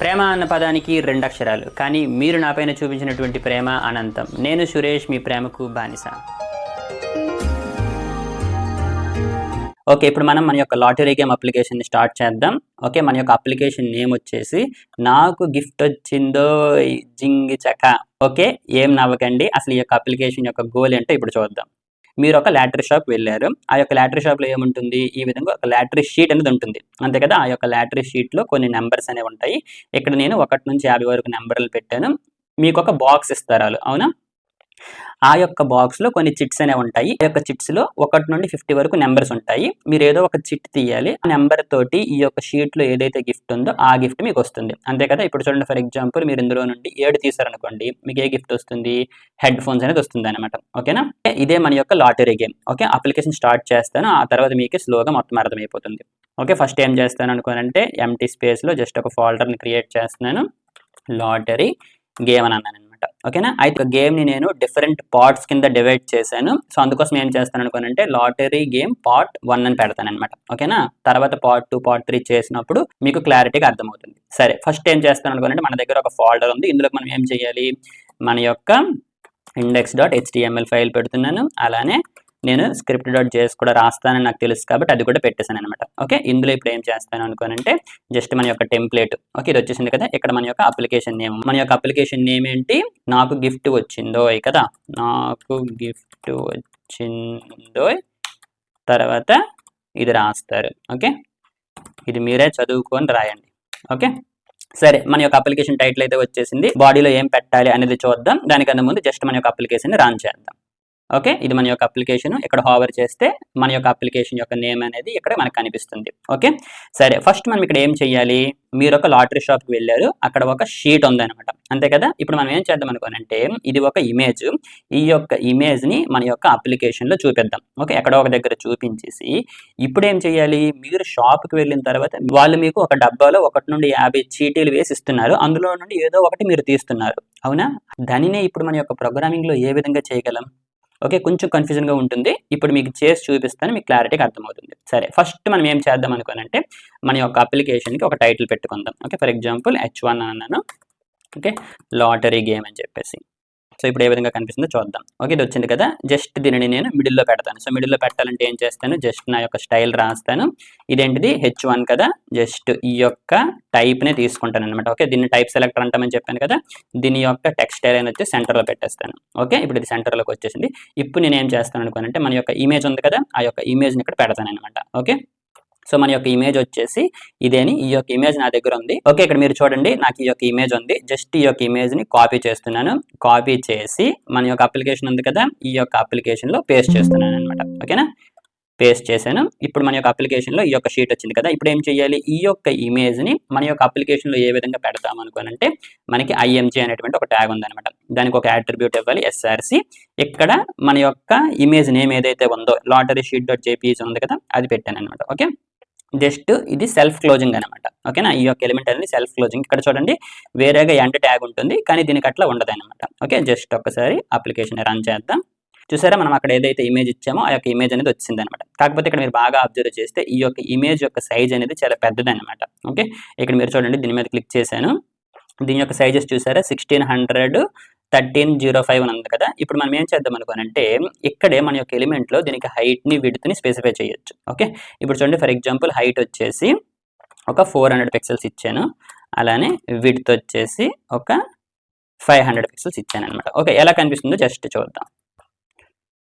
ప్రేమ అన్న పదానికి రెండు అక్షరాలు, కానీ మీరు నాపైన చూపించినటువంటి ప్రేమ అనంతం. నేను సురేష్, మీ ప్రేమకు బానిస. ఓకే, ఇప్పుడు మనం మన యొక్క లాటరీ గేమ్ అప్లికేషన్ని స్టార్ట్ చేద్దాం. ఓకే, మన యొక్క అప్లికేషన్ నేమ్ వచ్చేసి నాకు గిఫ్ట్ వచ్చిందో జింగి చక. ఓకే, ఏం నవ్వకండి, అసలు ఈ యొక్క అప్లికేషన్ యొక్క గోల్ ఏంటో ఇప్పుడు చూద్దాం. మీరు ఒక లాటరీ షాప్ వెళ్ళారు. ఆ యొక్క లాటరీ షాప్లో ఏముంటుంది, ఈ విధంగా ఒక లాటరీ షీట్ అనేది ఉంటుంది, అంతే కదా. ఆ యొక్క లాటరీ షీట్లో కొన్ని నెంబర్స్ అనేవి ఉంటాయి. ఇక్కడ నేను 1 నుంచి 50 వరకు నెంబర్లు పెట్టాను. మీకు ఒక బాక్స్ ఇస్తారు వాళ్ళు, అవునా. ఆ యొక్క బాక్స్లో కొన్ని చిట్స్ అనేవి ఉంటాయి. ఆ యొక్క చిట్స్లో 1 నుండి 50 వరకు నెంబర్స్ ఉంటాయి. మీరు ఏదో ఒక చిట్ తీయాలి. ఆ నెంబర్ తోటి ఈ యొక్క షీట్లో ఏదైతే గిఫ్ట్ ఉందో ఆ గిఫ్ట్ మీకు వస్తుంది, అంతే కదా. ఇప్పుడు చూడండి, ఫర్ ఎగ్జాంపుల్ మీరు ఇందులో నుండి 7 తీసారనుకోండి, మీకు ఏ గిఫ్ట్ వస్తుంది, హెడ్ ఫోన్స్ అనేది వస్తుంది అనమాట. ఓకేనా, ఇదే మన యొక్క lottery game. Okay, application start చేస్తాను, ఆ తర్వాత మీకు స్లోగా మొత్తం అర్థమైపోతుంది. ఓకే, ఫస్ట్ ఏం చేస్తాను అనుకోనంటే ఎంటీ స్పేస్లో జస్ట్ ఒక ఫోల్డర్ని క్రియేట్ చేస్తున్నాను, లాటరీ గేమ్ అని అన్నాను అనమాట. ఓకేనా, అయితే గేమ్ని నేను డిఫరెంట్ పార్ట్స్ కింద డివైడ్ చేశాను. సో అందుకోసం ఏం చేస్తాను అనుకోనంటే లాటరీ గేమ్ పార్ట్ 1 అని పెడతాను అనమాట. ఓకేనా, తర్వాత పార్ట్ 2, పార్ట్ 3 చేసినప్పుడు మీకు క్లారిటీగా అర్థమవుతుంది. సరే, ఫస్ట్ ఏం చేస్తాను అనుకోనంటే మన దగ్గర ఒక ఫోల్డర్ ఉంది. ఇందులో మనం ఏం చేయాలి, మన యొక్క index.html ఫైల్ పెడుతున్నాను. అలానే నేను script.js కూడా రాస్తానని నాకు తెలుసు కాబట్టి అది కూడా పెట్టేశాను అనమాట. ఓకే, ఇందులో ఇప్పుడు ఏం చేస్తాను అనుకోనంటే జస్ట్ మన యొక్క టెంప్లెట్. ఓకే, ఇది వచ్చేసింది కదా. ఇక్కడ మన యొక్క అప్లికేషన్ నేమ్, మన యొక్క అప్లికేషన్ నేమ్ ఏంటి, నాకు గిఫ్ట్ వచ్చిందో కదా, నాకు గిఫ్ట్ వచ్చిందో, తర్వాత ఇది రాస్తారు. ఓకే, ఇది మీరే చదువుకొని రాయండి. ఓకే, సరే, మన యొక్క అప్లికేషన్ టైటిల్ అయితే వచ్చేసింది. బాడీలో ఏం పెట్టాలి అనేది చూద్దాం. దానికన్నా ముందు జస్ట్ మన యొక్క అప్లికేషన్ రన్ చేద్దాం. ఓకే, ఇది మన యొక్క అప్లికేషన్. ఇక్కడ హావర్ చేస్తే మన యొక్క అప్లికేషన్ యొక్క నేమ్ అనేది ఇక్కడ మనకు కనిపిస్తుంది. ఓకే, సరే, ఫస్ట్ మనం ఇక్కడ ఏం చేయాలి, మీరు ఒక లాటరీ షాప్కి వెళ్ళారు, అక్కడ ఒక షీట్ ఉందన్నమాట, అంతే కదా. ఇప్పుడు మనం ఏం చేద్దాం అనుకోనంటే ఇది ఒక ఇమేజ్, ఈ యొక్క ఇమేజ్ని మన యొక్క అప్లికేషన్లో చూపిద్దాం. ఓకే, ఎక్కడో ఒక దగ్గర చూపించేసి ఇప్పుడు ఏం చేయాలి, మీరు షాప్కి వెళ్ళిన తర్వాత వాళ్ళు మీకు ఒక డబ్బాలో 1 నుండి 50 చీటీలు వేసి ఇస్తున్నారు. అందులో నుండి ఏదో ఒకటి మీరు తీస్తున్నారు, అవునా. దానినే ఇప్పుడు మన యొక్క ప్రోగ్రామింగ్లో ఏ విధంగా చేయగలం. ఓకే, కొంచెం కన్ఫ్యూజన్గా ఉంటుంది. ఇప్పుడు మీకు చేసి చూపిస్తాను, మీకు క్లారిటీగా అర్థమవుతుంది. సరే, ఫస్ట్ మనం ఏం చేద్దాం అనుకోనంటే మన యొక్క అప్లికేషన్కి ఒక టైటిల్ పెట్టుకుందాం. ఓకే, ఫర్ ఎగ్జాంపుల్ H1 అన్నాను. ఓకే, లాటరీ గేమ్ అని చెప్పేసి. సో ఇప్పుడు ఏ విధంగా కనిపిస్తుందో చూద్దాం. ఓకే, ఇది వచ్చింది కదా. జస్ట్ దీనిని నేను మిడిల్లో పెడతాను. సో మిడిల్లో పెట్టాలంటే ఏం చేస్తాను, జస్ట్ నా యొక్క స్టైల్ రాస్తాను. ఇదేంటిది H1 కదా, జస్ట్ ఈ యొక్క టైప్నే తీసుకుంటాను అనమాట. ఓకే, దీన్ని టైప్ సెలెక్టర్ అంటామని చెప్పాను కదా, దీని యొక్క టెక్స్ట్ ఏరియా వచ్చి సెంటర్లో పెట్టేస్తాను. ఓకే, ఇప్పుడు ఇది సెంటర్లోకి వచ్చేసింది. ఇప్పుడు నేను ఏం చేస్తాను అనుకోనంటే మన యొక్క ఇమేజ్ ఉంది కదా, ఆ యొక్క ఇమేజ్ని ఇక్కడ పెడతాను అనమాట. ఓకే, సో మన యొక్క ఇమేజ్ వచ్చేసి ఇదేని, ఈ యొక్క ఇమేజ్ నా దగ్గర ఉంది. ఓకే, ఇక్కడ మీరు చూడండి, నాకు ఈ యొక్క ఇమేజ్ ఉంది. జస్ట్ ఈ యొక్క ఇమేజ్ని కాపీ చేస్తున్నాను. కాపీ చేసి మన యొక్క అప్లికేషన్ ఉంది కదా, ఈ యొక్క అప్లికేషన్లో పేస్ట్ చేస్తున్నాను అనమాట. ఓకేనా, పేస్ట్ చేశాను. ఇప్పుడు మన యొక్క అప్లికేషన్లో ఈ యొక్క షీట్ వచ్చింది కదా. ఇప్పుడు ఏం చేయాలి, ఈ యొక్క ఇమేజ్ని మన యొక్క అప్లికేషన్లో ఏ విధంగా పెడతాం అనుకోనంటే మనకి IMG అనేటువంటి ఒక ట్యాగ్ ఉందన్నమాట. దానికి ఒక అట్రిబ్యూట్ ఇవ్వాలి, SRC. ఇక్కడ మన యొక్క ఇమేజ్ నేమ్ ఏదైతే ఉందో లాటరీ షీట్.jpg ఉంది కదా, అది పెట్టాను అనమాట. ఓకే, జస్ట్ ఇది సెల్ఫ్ క్లోజింగ్ అనమాట. ఓకేనా, ఈ యొక్క ఎలిమెంట్ అనేది సెల్ఫ్ క్లోజింగ్. ఇక్కడ చూడండి, వేరేగా ఎండ్ ట్యాగ్ ఉంటుంది, కానీ దీనికి అట్లా ఉండదు అనమాట. ఓకే, జస్ట్ ఒకసారి అప్లికేషన్ రన్ చేద్దాం. చూసారా, మనం అక్కడ ఏదైతే ఇమేజ్ ఇచ్చామో ఆ యొక్క ఇమేజ్ అనేది వచ్చింది అనమాట. కాకపోతే ఇక్కడ మీరు బాగా అబ్జర్వ్ చేస్తే ఈ యొక్క ఇమేజ్ యొక్క సైజ్ అనేది చాలా పెద్దది అనమాట. ఓకే, ఇక్కడ మీరు చూడండి, దీని మీద క్లిక్ చేశాను. దీని యొక్క సైజెస్ చూసారా, 1600 1305 అని ఉంది కదా. ఇప్పుడు మనం ఏం చేద్దాం అనుకోనంటే ఇక్కడే మన యొక్క ఎలిమెంట్లో దీనికి హైట్ని విడ్త్ని స్పెసిఫై చేయొచ్చు. ఓకే, ఇప్పుడు చూడండి, ఫర్ ఎగ్జాంపుల్ హైట్ వచ్చేసి ఒక 400 పిక్సెల్స్ ఇచ్చాను, అలానే విడ్త్ వచ్చేసి ఒక 500 పిక్సెల్స్ ఇచ్చాను అనమాట. ఓకే, ఎలా కనిపిస్తుందో జస్ట్ చూద్దాం.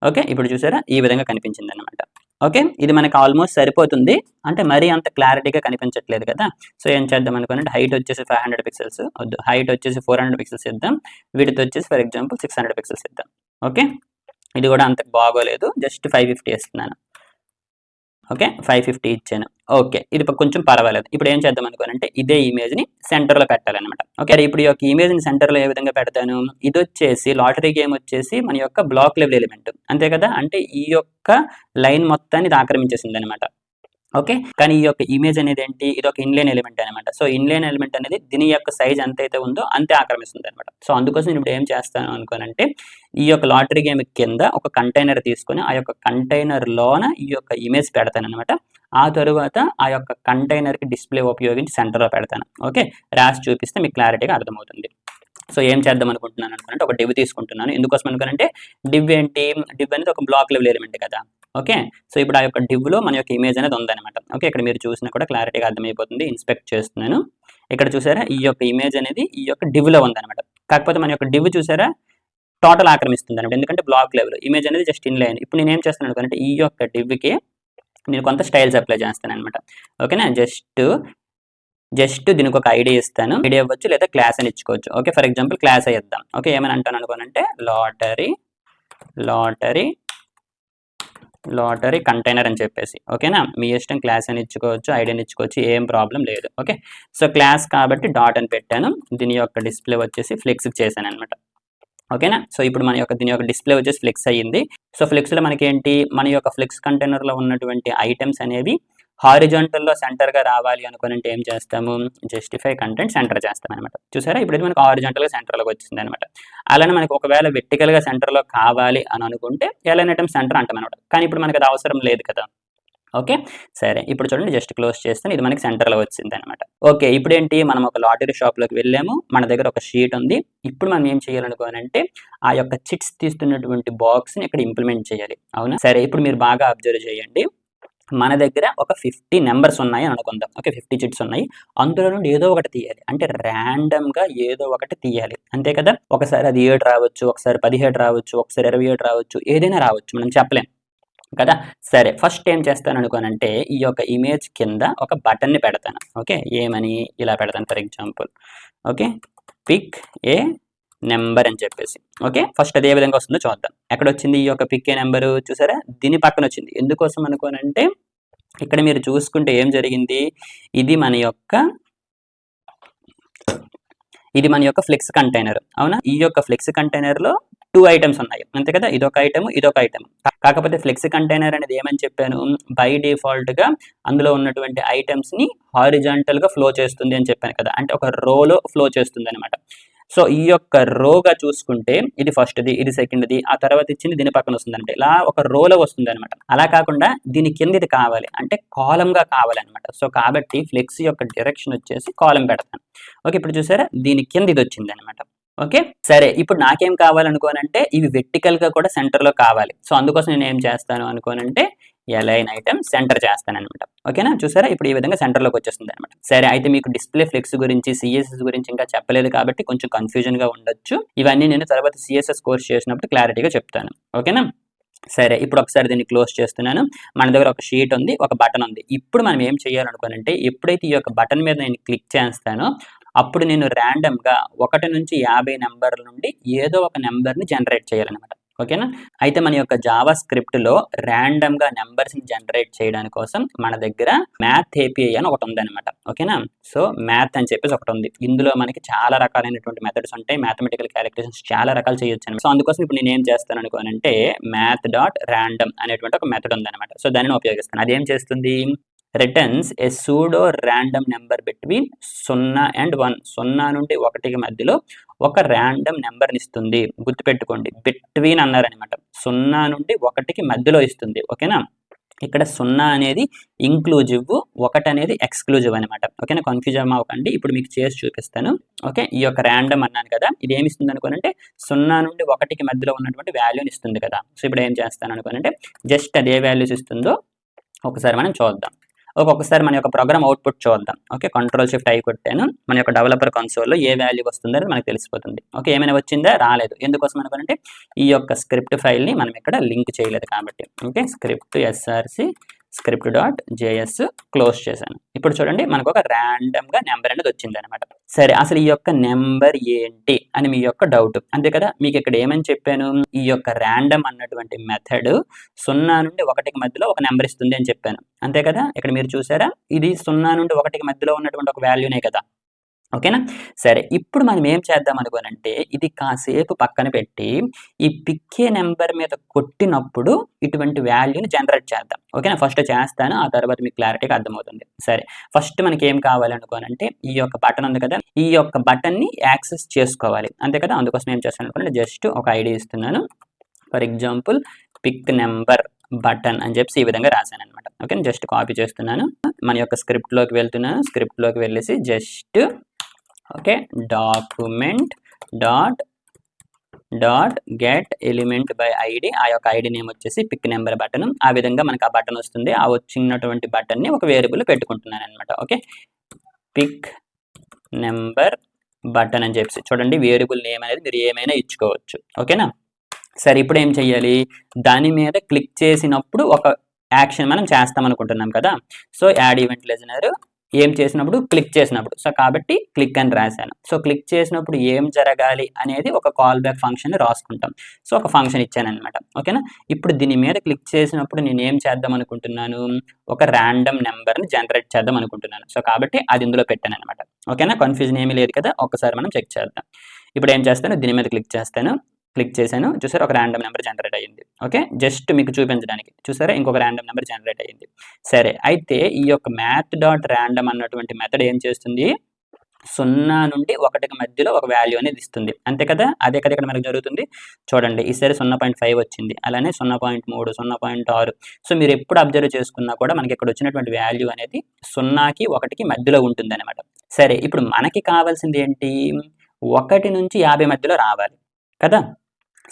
ఓకే, ఇప్పుడు చూసారా, ఈ విధంగా కనిపించింది అనమాట. ఓకే, ఇది మనకి ఆల్మోస్ట్ సరిపోతుంది, అంటే మరీ అంత క్లారిటీగా కనిపించట్లేదు కదా. సో ఏం చేద్దాం అనుకోనంటే హైట్ వచ్చేసి 500 పిక్సెల్స్ వద్దు, హైట్ వచ్చేసి 400 పిక్సెల్స్ ఇద్దాం, విడ్త్ వచ్చేసి ఫర్ ఎగ్జాంపుల్ 600 పిక్సెల్స్ ఇద్దాం. ఓకే, ఇది కూడా అంత బాగోలేదు, జస్ట్ 550 ఇస్తున్నాను. ఓకే, 550 ఇచ్చాను. ఓకే, ఇది కొంచెం పర్వాలేదు. ఇప్పుడు ఏం చేద్దాం అనుకోనంటే ఇదే ఇమేజ్ని సెంటర్లో పెట్టాలన్నమాట. ఓకే, ఇప్పుడు ఈ యొక్క ఇమేజ్ని సెంటర్లో ఏ విధంగా పెడతాను, ఇది వచ్చేసి లాటరీ గేమ్ వచ్చేసి మన యొక్క బ్లాక్ లెవెల్ ఎలిమెంట్, అంతే కదా. అంటే ఈ యొక్క లైన్ మొత్తాన్ని ఇది ఆక్రమించేసింది అనమాట. ఓకే. కానీ ఈ యొక్క ఇమేజ్ అనేది ఏంటి, ఇది ఒక ఇన్‌లైన్ ఎలిమెంట్ అనమాట. సో, ఇన్‌లైన్ ఎలిమెంట్ అనేది దీని యొక్క సైజ్ ఎంతైతే ఉందో అంతే ఆక్రమిస్తుందనమాట. సో, అందుకోసం నేను ఇప్పుడు ఏం చేస్తాను అనుకోనంటే, ఈ యొక్క లాటరీ గేమ్ కింద ఒక కంటైనర్ తీసుకొని, ఆ యొక్క కంటైనర్‌లోన ఈ యొక్క ఇమేజ్ పెడతాననమాట. ఆ తరువాత ఆ యొక్క కంటైనర్‌కి డిస్‌ప్లే ఉపయోగించి సెంటర్‌లో పెడతాను. ఓకే. రాసి చూపిస్తే మీకు క్లారిటీగా అర్థమవుతుంది. సో, ఏం చేద్దాం అనుకుంటున్నాను అనుకునంటే, ఒక డివ్ తీసుకుంటున్నాను. ఎందుకోసం అనుకోనంటే, డివ్ ఏంటి, డివ్ అనేది ఒక బ్లాక్ లెవెల్ ఎలిమెంట్ కదా! ఓకే. సో, ఇప్పుడు ఆ యొక్క డివ్‌లో మన యొక్క ఇమేజ్ అనేది ఉందనమాట. ఓకే. ఇక్కడ మీరు చూసినా కూడా క్లారిటీగా అర్థమైపోతుంది. ఇన్స్పెక్ట్ చేస్తున్నాను. ఇక్కడ చూసారా ఈ యొక్క ఇమేజ్ అనేది ఈ యొక్క డివ్‌లో ఉందనమాట. కాకపోతే మన యొక్క డివ్ చూసారా టోటల్ ఆక్రమిస్తుందనమాట. ఎందుకంటే బ్లాక్ లెవెల్. ఇమేజ్ అనేది జస్ట్ ఇన్‌లైన్. ఇప్పుడు నేనేం చేస్తున్నాను అనుకోనంటే, ఈ యొక్క డివ్‌కి నేను కొంత స్టైల్స్ అప్లై చేస్తాననమాట. ఓకేనా. జస్ట్ దీనికి ఒక ఐడి ఇస్తాను. ఐడి ఇవ్వచ్చు లేదా క్లాస్ అని ఇచ్చుకోవచ్చు. ఓకే. ఫర్ ఎగ్జాంపుల్ క్లాస్ ఇద్దాం. ఓకే. ఏమని అంటాను అనుకోనంటే లాటరీ కంటైనర్ అని చెప్పేసి. ఓకేనా. మీ ఇష్టం క్లాస్ అని ఇచ్చుకోవచ్చు, ఐడి అని ఇచ్చుకోవచ్చు, ఏం ప్రాబ్లం లేదు. ఓకే. సో, క్లాస్ కాబట్టి డాట్ అని పెట్టాను. దీని యొక్క డిస్ప్లే వచ్చేసి ఫ్లెక్స్‌కి చేశాను అనమాట. ఓకేనా. సో, ఇప్పుడు దీని యొక్క డిస్ప్లే వచ్చేసి ఫ్లెక్స్ అయ్యింది. సో, ఫ్లెక్స్‌లో మనకేంటి, మన యొక్క ఫ్లెక్స్ కంటైనర్‌లో ఉన్నటువంటి ఐటెమ్స్ అనేవి హారిజాంటల్‌లో సెంటర్‌గా రావాలి అనుకోనంటే ఏం చేస్తాము, జస్టిఫై కంటెంట్ సెంటర్ చేస్తామనమాట. చూసారా ఇప్పుడైతే మనకు హారిజాంటల్‌గా సెంటర్‌లోకి వచ్చిందనమాట. అలానే మనకు ఒకవేళ వెర్టికల్‌గా సెంటర్‌లో కావాలి అని అనుకుంటే ఎలైన్ ఐటెమ్ సెంటర్ అంటామనమాట. కానీ ఇప్పుడు మనకు అది అవసరం లేదు కదా! ఓకే. సరే ఇప్పుడు చూడండి జస్ట్ క్లోజ్ చేస్తే ఇది మనకి సెంటర్‌లో వచ్చిందనమాట. ఓకే. ఇప్పుడేంటి మనం ఒక లాటరీ షాప్‌లోకి వెళ్ళాము. మన దగ్గర ఒక షీట్ ఉంది. ఇప్పుడు మనం ఏం చేయాలనుకోనంటే ఆ యొక్క చిట్స్ తీస్తున్నటువంటి బాక్స్‌ని ఇక్కడ ఇంప్లిమెంట్ చేయాలి. అవునా? సరే ఇప్పుడు మీరు బాగా అబ్జర్వ్ చేయండి. మన దగ్గర ఒక 50 నంబర్స్ ఉన్నాయి అని అనుకుందాం. ఓకే. 50 చిట్స్ ఉన్నాయి. అందులో నుండి ఏదో ఒకటి తీయాలి. అంటే ర్యాండమ్‌గా ఏదో ఒకటి తీయాలి. అంతే కదా! ఒకసారి అది 7 రావచ్చు, ఒకసారి 17 రావచ్చు, ఒకసారి 27 రావచ్చు, ఏదైనా రావచ్చు. మనం చెప్పలేం. కదా! సరే ఫస్ట్ ఏం చేస్తాను అనుకోనంటే ఈ యొక్క ఇమేజ్ కింద ఒక బటన్‌ని పెడతాను. ఓకే. ఏమని ఇలా పెడతాను for example. Okay. Pick a number అని చెప్పేసి. ఓకే. ఫస్ట్ అది ఏ విధంగా వస్తుందో చూద్దాం. ఎక్కడొచ్చింది ఈ యొక్క పిక్ ఏ నంబరు చూసారా? దీని పక్కన వచ్చింది. ఎందుకోసం అనుకోనంటే ఇక్కడ మీరు చూసుకుంటే ఏం జరిగింది? ఇది మన యొక్క ఫ్లెక్స్ కంటైనర్. అవునా? ఈ యొక్క ఫ్లెక్స్ కంటైనర్‌లో 2 ఐటెమ్స్ ఉన్నాయి. అంతే కదా! ఇదొక ఐటెమ్, ఇదొక ఐటెమ్. కాకపోతే ఫ్లెక్స్ కంటైనర్ అనేది ఏమని చెప్పాను? బై డిఫాల్ట్‌గా అందులో ఉన్నటువంటి ఐటెమ్స్‌ని హారిజాంటల్‌గా ఫ్లో చేస్తుంది అని చెప్పాను కదా! అంటే ఒక రోలో ఫ్లో చేస్తుందనమాట. సో, ఈ యొక్క రోగా చూసుకుంటే ఇది ఫస్ట్‌ది, ఇది సెకండ్‌ది, ఆ తర్వాత ఇచ్చింది దీని పక్కన వస్తుందంటే ఇలా ఒక రోలో వస్తుందనమాట. అలా కాకుండా దీని కింద ఇది కావాలి. అంటే కాలమ్‌గా కావాలనమాట. సో, కాబట్టి ఫ్లెక్స్ యొక్క డైరెక్షన్ వచ్చేసి కాలమ్ పెడతాను. ఓకే. ఇప్పుడు చూసారా? దీని కింద ఇది వచ్చిందనమాట. ఓకే. సరే ఇప్పుడు నాకేం కావాలనుకోనంటే ఇవి వెర్టికల్‌గా కూడా సెంటర్‌లో కావాలి. సో, అందుకోసం నేను ఏం చేస్తాను అనుకోనంటే ఎలైన్ ఐటెమ్ సెంటర్ చేస్తాననమాట. ఓకేనా. చూసారా ఇప్పుడు ఈ విధంగా సెంటర్‌లోకి వచ్చేస్తుందనమాట. సరే అయితే మీకు డిస్ప్లే ఫ్లెక్స్ గురించి, సీఎస్ఎస్ గురించి ఇంకా చెప్పలేదు కాబట్టి కొంచెం కన్‌ఫ్యూజన్‌గా ఉండొచ్చు. ఇవన్నీ నేను తర్వాత సీఎస్ఎస్ కోర్స్ చేసినప్పుడు క్లారిటీగా చెప్తాను. ఓకేనా. సరే ఇప్పుడు ఒకసారి దీన్ని క్లోజ్ చేస్తున్నాను. మన దగ్గర ఒక షీట్ ఉంది, ఒక బటన్ ఉంది. ఇప్పుడు మనం ఏం చేయాలనుకోనంటే ఎప్పుడైతే ఈ యొక్క బటన్ మీద నేను క్లిక్ చేస్తానో అప్పుడు నేను ర్యాండమ్‌గా 1 నుంచి 50 నంబర్ల నుండి ఏదో ఒక నంబర్‌ని జనరేట్ చేయాలనమాట. ఓకేనా. అయితే మన యొక్క జావా స్క్రిప్ట్‌లో ర్యాండమ్‌గా నంబర్స్‌ని జనరేట్ చేయడానికి కోసం మన దగ్గర మ్యాథ్ ఏపీఐ అని ఒకటి ఉందనమాట. ఓకేనా. సో, మ్యాథ్ అని చెప్పేసి ఒకటి ఉంది. ఇందులో మనకి చాలా రకాలైనటువంటి మెథడ్స్ ఉంటాయి. మ్యాథమెటికల్ క్యాలిక్యులేషన్స్ చాలా రకాలు చేయొచ్చనమాట. సో, అందుకోసం ఇప్పుడు నేనేం చేస్తాను అనుకోనంటే math.random అనేటువంటి ఒక మెథడ్ ఉందనమాట. సో, దానిని ఉపయోగిస్తాను. అదేం చేస్తుంది? Returns A pseudo random number between 0 and 1. 0 నుండి 1కి మధ్యలో ఒక ర్యాండమ్ నెంబర్‌ని ఇస్తుంది. గుర్తుపెట్టుకోండి బిట్వీన్ అన్నారనమాట. 0 నుండి 1కి మధ్యలో ఇస్తుంది. ఓకేనా. ఇక్కడ 0 అనేది ఇంక్లూజివ్, 1 అనేది ఎక్స్‌క్లూజివ్ అనమాట. ఓకేనా. కన్‌ఫ్యూజ్ అవ్వకండి. ఇప్పుడు మీకు చేసి చూపిస్తాను. ఓకే. ఈ యొక్క ర్యాండమ్ అన్నాను కదా! ఇది ఏమి ఇస్తుంది అనుకోనంటే 0 నుండి 1కి మధ్యలో ఉన్నటువంటి వాల్యూని ఇస్తుంది కదా! సో, ఇప్పుడు ఏం చేస్తాను అనుకోనంటే జస్ట్ అది ఏ వాల్యూస్ ఇస్తుందో ఒకసారి మనం చూద్దాం. ఒక్కొక్కసారి మన యొక్క ప్రోగ్రామ్ అవుట్‌పుట్ చూద్దాం. ఓకే. కంట్రోల్-షిఫ్ట్-ఐ కొట్టాను. మన యొక్క డెవలపర్ కన్సోల్‌లో ఏ వాల్యూ వస్తుందనేది మనకు తెలిసిపోతుంది. ఓకే. ఏమైనా వచ్చిందా? రాలేదు. ఎందుకోసం అనుకోనంటే ఈ యొక్క స్క్రిప్ట్ ఫైల్‌ని మనం ఇక్కడ లింక్ చేయలేదు కాబట్టి. ఓకే. స్క్రిప్ట్ script.js క్లోజ్ చేశాను. ఇప్పుడు చూడండి మనకు ఒక ర్యాండమ్‌గా నెంబర్ అనేది వచ్చిందనమాట. సరే అసలు ఈ యొక్క నెంబర్ ఏంటి అని మీ యొక్క డౌట్. అంతే కదా! మీకు ఇక్కడ ఏమని చెప్పాను? ఈ యొక్క ర్యాండమ్ అన్నటువంటి మెథడ్ 0 నుండి 1కి మధ్యలో ఒక నెంబర్ ఇస్తుంది అని చెప్పాను. అంతే కదా! ఇక్కడ మీరు చూసారా? ఇది 0 నుండి 1కి మధ్యలో ఉన్నటువంటి ఒక వాల్యూనే కదా! ఓకేనా? సరే ఇప్పుడు మనం ఏం చేద్దాం అనుకోనంటే ఇది కాసేపు పక్కన పెట్టి ఈ పిక్ ఏ నంబర్ మీద కొట్టినప్పుడు ఇటువంటి వాల్యూని జనరేట్ చేద్దాం. ఓకేనా? ఫస్ట్ చేస్తాను. ఆ తర్వాత మీకు క్లారిటీగా అర్థమవుతుంది. సరే ఫస్ట్ మనకి ఏం కావాలనుకోనంటే ఈ యొక్క బటన్ ఉంది కదా! ఈ యొక్క బటన్‌ని యాక్సెస్ చేసుకోవాలి. అంతే కదా! అందుకోసం ఏం చేస్తాను అనుకోండి జస్ట్ ఒక ఐడీ ఇస్తున్నాను. For example pick number button అని చెప్పేసి ఈ విధంగా రాశాననమాట. ఓకే. జస్ట్ కాపీ చేస్తున్నాను. మన యొక్క స్క్రిప్ట్‌లోకి వెళ్తున్నాను. స్క్రిప్ట్‌లోకి వెళ్ళేసి just okay document dot get element by ID ఆ యొక్క ఐడి నేమ్ వచ్చేసి పిక్ నెంబర్ బటన్. ఆ విధంగా మనకు ఆ బటన్ వస్తుంది. ఆ వచ్చినటువంటి బటన్ని ఒక వేరియబుల్ పెట్టుకుంటున్నాను అనమాట. ఓకే పిక్ నెంబర్ బటన్ అని చెప్పేసి చూడండి వేరియబుల్ నేమ్ అనేది మీరు ఏమైనా ఇచ్చుకోవచ్చు. ఓకేనా? సరే ఇప్పుడు ఏం చేయాలి దాని మీద క్లిక్ చేసినప్పుడు ఒక యాక్షన్ మనం చేస్తాం అనుకుంటున్నాం కదా. సో యాడ్ ఈవెంట్ లిజనర్ ఏం చేసినప్పుడు క్లిక్ చేసినప్పుడు సో కాబట్టి క్లిక్ అని రాశాను. సో క్లిక్ చేసినప్పుడు ఏం జరగాలి అనేది ఒక కాల్ బ్యాక్ ఫంక్షన్ రాసుకుంటాం. సో ఒక ఫంక్షన్ ఇచ్చాను అనమాట. ఓకేనా? ఇప్పుడు దీని మీద క్లిక్ చేసినప్పుడు నేను ఏం చేద్దాం అనుకుంటున్నాను ఒక ర్యాండమ్ నెంబర్ని జనరేట్ చేద్దాం అనుకుంటున్నాను. సో కాబట్టి అది ఇందులో పెట్టాను అనమాట. ఓకేనా? కన్ఫ్యూజన్ ఏమీ లేదు కదా. ఒక్కసారి మనం చెక్ చేద్దాం. ఇప్పుడు ఏం చేస్తాను దీని మీద క్లిక్ చేస్తాను. క్లిక్ చేశాను చూసారా ఒక ర్యాండమ్ నెంబర్ జనరేట్ అయ్యింది. ఓకే జస్ట్ మీకు చూపించడానికి చూసారా ఇంకొక ర్యాండమ్ నెంబర్ జనరేట్ అయ్యింది. సరే అయితే ఈ యొక్క మ్యాథ్ డాట్ ర్యాండమ్ అన్నటువంటి మెథడ్ ఏం చేస్తుంది 0 నుండి 1కి మధ్యలో ఒక వాల్యూ అనేది ఇస్తుంది. అంతే కదా అదే కదా ఇక్కడ మనకు జరుగుతుంది. చూడండి ఈసారి 0.5 వచ్చింది. అలానే 0.3 0.6 సో మీరు ఎప్పుడు అబ్జర్వ్ చేసుకున్నా కూడా మనకి ఇక్కడ వచ్చినటువంటి వాల్యూ అనేది 0కి 1కి మధ్యలో ఉంటుంది అనమాట. సరే ఇప్పుడు మనకి కావాల్సింది ఏంటి 1 నుంచి 50 మధ్యలో రావాలి కదా.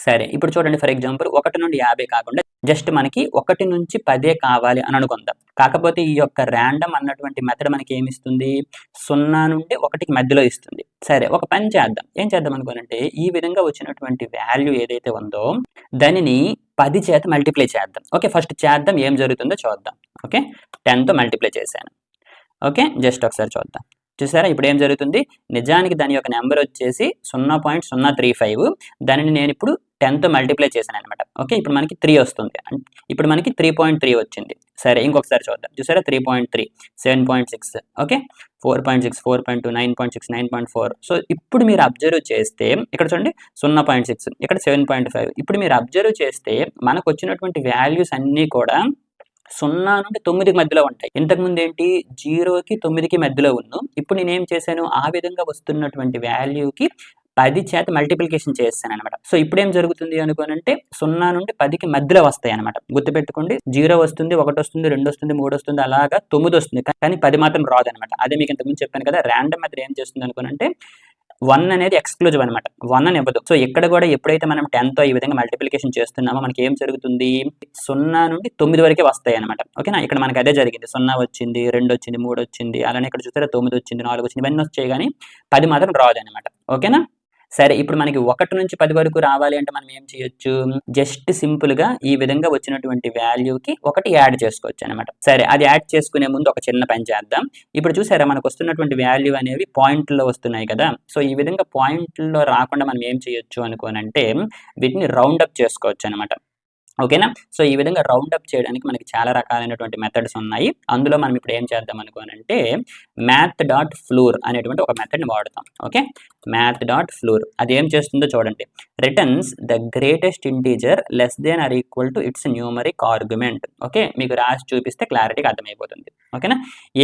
సరే ఇప్పుడు చూడండి ఫర్ ఎగ్జాంపుల్ 1 నుండి 50 కాకుండా జస్ట్ మనకి 1 నుంచి 10 కావాలి అని అనుకుందాం. కాకపోతే ఈ యొక్క ర్యాండమ్ అన్నటువంటి మెథడ్ మనకి ఏమి ఇస్తుంది 0 నుండి 1కి మధ్యలో ఇస్తుంది. సరే ఒక పని చేద్దాం. ఏం చేద్దాం అనుకోనంటే ఈ విధంగా వచ్చినటువంటి వాల్యూ ఏదైతే ఉందో దానిని 10 చేత మల్టిప్లై చేద్దాం. ఓకే ఫస్ట్ చేద్దాం ఏం జరుగుతుందో చూద్దాం. ఓకే 10తో మల్టిప్లై చేశాను. ఓకే జస్ట్ ఒకసారి చూద్దాం. చూసారా ఇప్పుడు ఏం జరుగుతుంది నిజానికి దాని యొక్క నెంబర్ వచ్చేసి 0.035 దానిని నేను ఇప్పుడు 10తో మల్టిప్లై చేశాను అనమాట. ఓకే ఇప్పుడు మనకి 3 వస్తుంది. ఇప్పుడు మనకి 3.3 వచ్చింది. సరే ఇంకొకసారి చూద్దాం. చూసారా 3.3 7.6 ఓకే 4.6 4.2 9.6 9.4 సో ఇప్పుడు మీరు అబ్జర్వ్ చేస్తే ఇక్కడ చూడండి 0.6 ఇక్కడ 7.5 ఇప్పుడు మీరు అబ్జర్వ్ చేస్తే మనకు వచ్చినటువంటి వాల్యూస్ అన్నీ కూడా 0 నుండి 9కి మధ్యలో ఉంటాయి. ఇంతకుముందు ఏంటి 0కి 9కి మధ్యలో ఉన్నాం. ఇప్పుడు నేనేం చేశాను ఆ విధంగా వస్తున్నటువంటి వాల్యూకి 10 చేత మల్టిప్లికేషన్ చేస్తాను అనమాట. సో ఇప్పుడు ఏం జరుగుతుంది అనుకోనంటే 0 నుండి 10కి మధ్యలో వస్తాయి అనమాట. గుర్తుపెట్టుకోండి 0 వస్తుంది 1 వస్తుంది 2 వస్తుంది 3 వస్తుంది అలాగా 9 వస్తుంది కానీ 10 మాత్రం రాదు అనమాట. అదే మీకు ఇంతకుముందు చెప్పాను కదా ర్యాండమ్ మెథడ్ ఏం చేస్తుంది అనుకోనంటే 1 అనేది ఎక్స్క్లూజివ్ అనమాట. 1 అని ఇవ్వదు. సో ఇక్కడ కూడా ఎప్పుడైతే మనం 10తో ఈ విధంగా మల్టిప్లికేషన్ చేస్తున్నామో మనకి ఏం జరుగుతుంది 0 నుండి 9 వరకే వస్తాయి అనమాట. ఓకేనా ఇక్కడ మనకి అదే జరిగింది 0 వచ్చింది 2 వచ్చింది 3 వచ్చింది అలానే ఇక్కడ చూసారా 9 వచ్చింది 4 వచ్చింది ఇవన్నీ వచ్చాయి కానీ 10 మాత్రం రాదు అనమాట. ఓకేనా సరే ఇప్పుడు మనకి 1 నుంచి 10 వరకు రావాలి అంటే మనం ఏం చేయొచ్చు జస్ట్ సింపుల్ గా ఈ విధంగా వచ్చినటువంటి వాల్యూకి ఒకటి యాడ్ చేసుకోవచ్చు అనమాట. సరే అది యాడ్ చేసుకునే ముందు ఒక చిన్న పని చేద్దాం. ఇప్పుడు చూసారా మనకు వస్తున్నటువంటి వాల్యూ అనేవి పాయింట్లో వస్తున్నాయి కదా. సో ఈ విధంగా పాయింట్లో రాకుండా మనం ఏం చేయొచ్చు అనుకోనంటే వీటిని రౌండ్ అప్ చేసుకోవచ్చు అనమాట. ఓకేనా సో ఈ విధంగా రౌండ్ అప్ చేయడానికి మనకి చాలా రకాలైనటువంటి మెథడ్స్ ఉన్నాయి. అందులో మనం ఇప్పుడు ఏం చేద్దాం అనుకోనంటే మ్యాథ్ డాట్ ఫ్లూర్ అనేటువంటి ఒక మెథడ్ని వాడతాం. ఓకే మ్యాథ్ డాట్ ఫ్లూర్ అది ఏం చేస్తుందో చూడండి returns the greatest integer less than or equal to its numeric argument. Okay మీకు రాసి చూపిస్తే క్లారిటీగా అర్థమైపోతుంది. ఓకేనా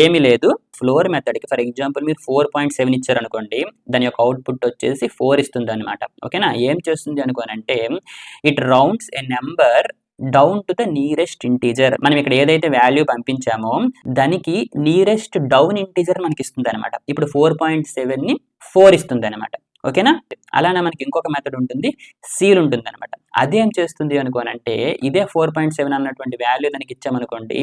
ఏమీ లేదు ఫ్లోర్ మెథడ్కి ఫర్ ఎగ్జాంపుల్ మీరు 4.7 ఇచ్చారనుకోండి దాని యొక్క అవుట్పుట్ వచ్చేసి 4 ఇస్తుంది అనమాట. ఓకేనా ఏం చేస్తుంది అనుకోనంటే it rounds a number down to the nearest integer. మనం ఇక్కడ ఏదైతే వాల్యూ పంపించామో దానికి నియరెస్ట్ డౌన్ ఇంటీజర్ మనకి ఇస్తుంది అనమాట. ఇప్పుడు 4.7ని 4 ఇస్తుంది అనమాట. ఓకేనా అలానే మనకి ఇంకొక మెథడ్ ఉంటుంది సీల్ ఉంటుంది అనమాట. అదేం చేస్తుంది అనుకోనంటే ఇదే 4.7 అన్నటువంటి వాల్యూ దానికి ఇచ్చామనుకోండి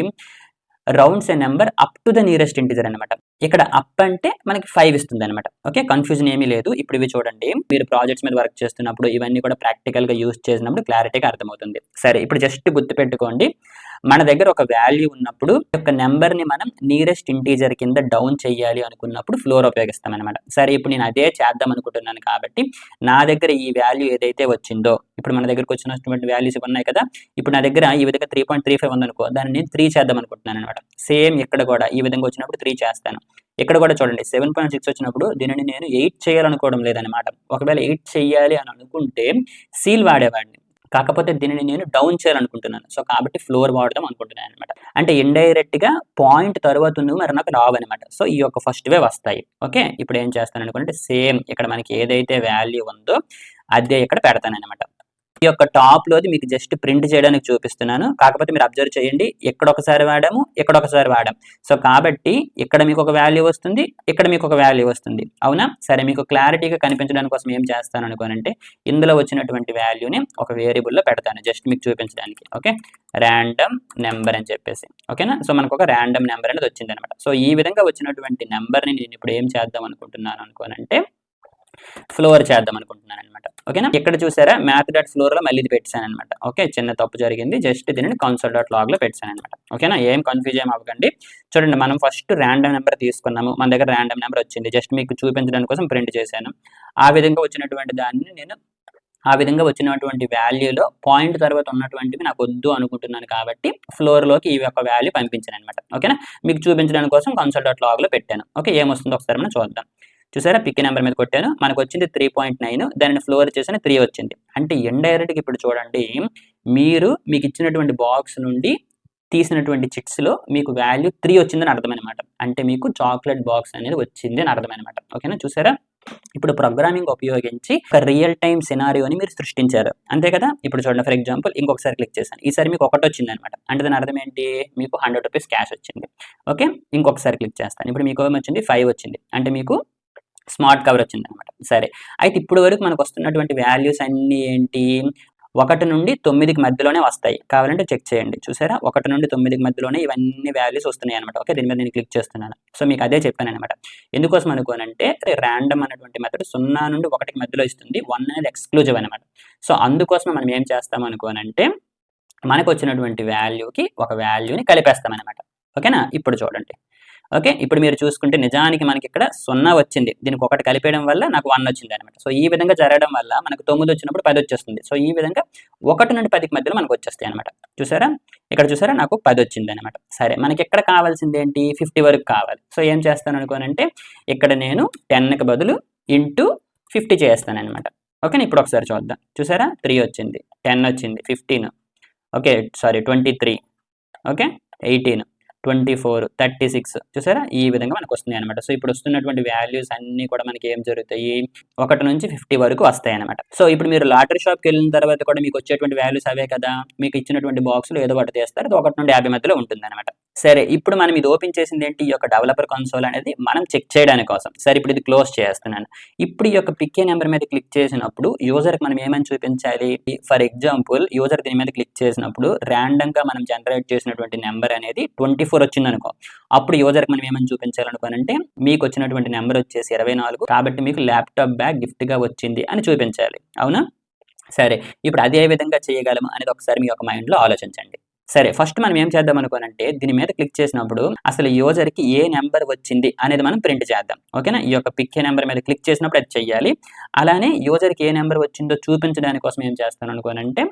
rounds a number up to the nearest integer అనమాట. ఇక్కడ అప్ అంటే మనకి 5 ఇస్తుంది అనమాట. ఓకే కన్ఫ్యూజన్ ఏమీ లేదు. ఇప్పుడు ఇవి చూడండి మీరు ప్రాజెక్ట్స్ మీద వర్క్ చేస్తున్నప్పుడు ఇవన్నీ కూడా ప్రాక్టికల్ గా యూజ్ చేసినప్పుడు క్లారిటీగా అర్థమవుతుంది. సరే ఇప్పుడు జస్ట్ గుర్తుపెట్టుకోండి మన దగ్గర ఒక వాల్యూ ఉన్నప్పుడు ఒక నెంబర్ ని మనం నియరెస్ట్ ఇంటీజర్ కింద డౌన్ చేయాలి అనుకున్నప్పుడు ఫ్లోర్ ఉపయోగిస్తాం అనమాట. సరే ఇప్పుడు నేను అదే చేద్దాం అనుకుంటున్నాను కాబట్టి నా దగ్గర ఈ వాల్యూ ఏదైతే వచ్చిందో ఇప్పుడు మన దగ్గరకు వచ్చినటువంటి వాల్యూస్ ఉన్నాయి కదా. ఇప్పుడు నా దగ్గర ఈ విధంగా 3.35 ఉందనుకో దాన్ని నేను 3 చేద్దాం అనుకుంటున్నాను అనమాట. సేమ్ ఇక్కడ కూడా ఈ విధంగా వచ్చినప్పుడు 3 చేస్తాను. ఇక్కడ కూడా చూడండి 7.6 వచ్చినప్పుడు దీనిని నేను 8 చేయాలనుకోవడం లేదనమాట. ఒకవేళ 8 చెయ్యాలి అని అనుకుంటే సీల్ వాడేవాడిని. కాకపోతే దీనిని నేను డౌన్ చేయాలనుకుంటున్నాను. సో కాబట్టి ఫ్లోర్ వాడదాం అనుకుంటున్నాను అనమాట. అంటే ఇండైరెక్ట్‌గా పాయింట్ తర్వాత ఉన్నవి మరి నాకు రావనమాట. సో ఈ యొక్క ఫస్ట్‌వే వస్తాయి. ఓకే. ఇప్పుడు ఏం చేస్తాను అనుకుంటే సేమ్ ఇక్కడ మనకి ఏదైతే వాల్యూ ఉందో అదే ఇక్కడ పెడతాననమాట. ఈ యొక్క టాప్‌లోది మీకు జస్ట్ ప్రింట్ చేయడానికి చూపిస్తున్నాను. కాకపోతే మీరు అబ్జర్వ్ చేయండి. ఎక్కడొకసారి వాడాము, ఎక్కడొకసారి వాడాం. సో కాబట్టి ఇక్కడ మీకు ఒక వాల్యూ వస్తుంది, ఇక్కడ మీకు ఒక వాల్యూ వస్తుంది. అవునా? సరే మీకు క్లారిటీగా కనిపించడానికి కోసం ఏం చేస్తాను అనుకోనంటే ఇందులో వచ్చినటువంటి వాల్యూని ఒక వేరియబుల్‌లో పెడతాను. జస్ట్ మీకు చూపించడానికి. ఓకే. రాండమ్ నెంబర్ అని చెప్పేసి. ఓకేనా? సో మనకు ఒక రాండమ్ నెంబర్ అనేది వచ్చిందనమాట. సో ఈ విధంగా వచ్చినటువంటి నెంబర్‌ని నేను ఇప్పుడు ఏం చేద్దాం అనుకుంటున్నాను అనుకోనంటే ఫ్లోర్ చేద్దాం అనుకుంటున్నాను అనమాట. ఓకేనా? ఇక్కడ చూసారా math.floor లో మళ్ళీ ఇది పెట్టాను అనమాట. ఓకే. చిన్న తప్పు జరిగింది. జస్ట్ దీనిని console.log లో పెట్టాను అనమాట. ఓకేనా? ఏం కన్ఫ్యూజ్ ఏం అవ్వకండి. చూడండి మనం ఫస్ట్ ర్యాండమ్ నెంబర్ తీసుకున్నాము. మన దగ్గర ర్యాండమ్ నెంబర్ వచ్చింది. జస్ట్ మీకు చూపించడానికి కోసం ప్రింట్ చేశాను. ఆ విధంగా వచ్చినటువంటి దాన్ని నేను ఆ విధంగా వచ్చినటువంటి వాల్యూలో పాయింట్ తర్వాత ఉన్నటువంటివి నాకు వద్దు అనుకుంటున్నాను కాబట్టి ఫ్లోర్‌లోకి ఈ యొక్క వాల్యూ పంపించాను అనమాట. ఓకేనా? మీకు చూపించడానికి కోసం console.log లో పెట్టాను. ఓకే. ఏమొస్తుందో ఒకసారి మనం చూద్దాం. చూసారా? పిక్ నెంబర్ మీద కొట్టాను. మనకు వచ్చింది 3.9. దానిని ఫ్లోర్ చేసిన 3 వచ్చింది. అంటే ఇండైరెక్ట్‌గా ఇప్పుడు చూడండి మీకు ఇచ్చినటువంటి బాక్స్ నుండి తీసినటువంటి చిట్స్‌లో మీకు వాల్యూ 3 వచ్చిందని అర్థమనమాట. అంటే మీకు చాక్లెట్ బాక్స్ అనేది వచ్చింది అని అర్థమనమాట. ఓకేనా? చూసారా? ఇప్పుడు ప్రోగ్రామింగ్ ఉపయోగించి ఒక రియల్ టైమ్ సినారియోని మీరు సృష్టించారు. అంతే కదా? ఇప్పుడు చూడండి ఫర్ ఎగ్జాంపుల్ ఇంకొకసారి క్లిక్ చేశాను. ఈసారి మీకు 1 వచ్చిందనమాట. అంటే దాని అర్థం ఏంటి? మీకు ₹100 క్యాష్ వచ్చింది. ఓకే. ఇంకొకసారి క్లిక్ చేస్తాను. ఇప్పుడు మీకు ఏమొచ్చింది? 5 వచ్చింది. అంటే మీకు స్మార్ట్ కవర్ వచ్చిందనమాట. సరే. అయితే ఇప్పుడు వరకు మనకు వస్తున్నటువంటి వాల్యూస్ అన్నీ ఏంటి? 1 నుండి 9కి మధ్యలోనే వస్తాయి. కావాలంటే చెక్ చేయండి. చూసారా? 1 నుండి 9కి మధ్యలోనే ఇవన్నీ వాల్యూస్ వస్తున్నాయి అనమాట. ఓకే. దీని మీద నేను క్లిక్ చేస్తున్నాను. సో మీకు అదే చెప్పాననమాట. ఎందుకోసం అనుకోనంటే రాండమ్ అన్నటువంటి మెథడ్ 0 నుండి 1కి మధ్యలో ఇస్తుంది. 1 అనేది ఎక్స్క్లూజివ్ అనమాట. సో అందుకోసం మనం ఏం చేస్తాం అనుకోనంటే మనకు వచ్చినటువంటి వాల్యూకి ఒక వాల్యూని కలిపేస్తామనమాట. ఓకేనా? ఇప్పుడు చూడండి. ఓకే. ఇప్పుడు మీరు చూసుకుంటే నిజానికి మనకి ఇక్కడ 0 వచ్చింది. దీనికి 1 కలిపేయడం వల్ల నాకు 1 వచ్చిందనమాట. సో ఈ విధంగా జరగడం వల్ల మనకు 9 వచ్చినప్పుడు 10 వచ్చేస్తుంది. సో ఈ విధంగా 1 నుండి 10కి మధ్యలో మనకు వచ్చేస్తాయి అనమాట. చూసారా? ఇక్కడ చూసారా? నాకు 10 వచ్చిందనమాట. సరే. మనకి ఎక్కడ కావాల్సింది ఏంటి? 50 వరకు కావాలి. సో ఏం చేస్తాను అనుకోనంటే ఇక్కడ నేను 10కి బదులు ఇంటూ 50 చేస్తాననమాట. ఓకేనా? ఇప్పుడు ఒకసారి చూద్దాం. చూసారా? 3 వచ్చింది, 10 వచ్చింది, 15 ఓకే. Sorry 23 okay. 18 24 36 చూసారా? ఈ విధంగా మనకు వస్తున్నాయి అనమాట. సో ఇప్పుడు వస్తున్నటువంటి వాల్యూస్ అన్నీ కూడా మనకి ఏం జరుగుతాయి? 1 నుంచి 50 వరకు వస్తాయి అనమాట. సో ఇప్పుడు మీరు లాటరీ షాప్‌కి వెళ్ళిన తర్వాత కూడా మీకు వచ్చేటువంటి వాల్యూస్ అవే కదా! మీకు ఇచ్చినటువంటి బాక్స్‌లో ఏదో ఒకటి తీస్తారు. అది 1 నుండి 50 మధ్యలో ఉంటుందన్నమాట. సరే. ఇప్పుడు మనం ఇది ఓపెన్ చేసింది ఏంటి? ఈ యొక్క డెవలపర్ కన్సోల్ అనేది మనం చెక్ చేయడానికి కోసం. సరే. ఇప్పుడు ఇది క్లోజ్ చేస్తున్నాను. ఇప్పుడు ఈ యొక్క పిక్ నెంబర్ మీద క్లిక్ చేసినప్పుడు యూజర్‌కి మనం ఏమని చూపించాలి? ఫర్ ఎగ్జాంపుల్ యూజర్ దీని మీద క్లిక్ చేసినప్పుడు రాండమ్‌గా మనం జనరేట్ చేసినటువంటి నెంబర్ అనేది 24 వచ్చిందనుకో. అప్పుడు యూజర్‌కి మనం ఏమని చూపించాలనుకోనంటే మీకు వచ్చినటువంటి నెంబర్ వచ్చేసి 24 కాబట్టి మీకు ల్యాప్‌టాప్ బ్యాగ్ గిఫ్ట్‌గా వచ్చింది అని చూపించాలి. అవునా? సరే. ఇప్పుడు అది ఏ విధంగా చేయగలము అనేది ఒకసారి మీ యొక్క మైండ్‌లో ఆలోచించండి. సరే. ఫస్ట్ మనం ఏం చేద్దాం అనుకోనంటే దీని మీద క్లిక్ చేసినప్పుడు అసలు యూజర్‌కి ఏ నెంబర్ వచ్చింది అనేది మనం ప్రింట్ చేద్దాం. ఓకేనా? ఈ యొక్క పిక్ నెంబర్ మీద క్లిక్ చేసినప్పుడు అది చెయ్యాలి. అలానే యూజర్‌కి ఏ నెంబర్ వచ్చిందో చూపించడానికి కోసం ఏం చేస్తాను అనుకోనంటే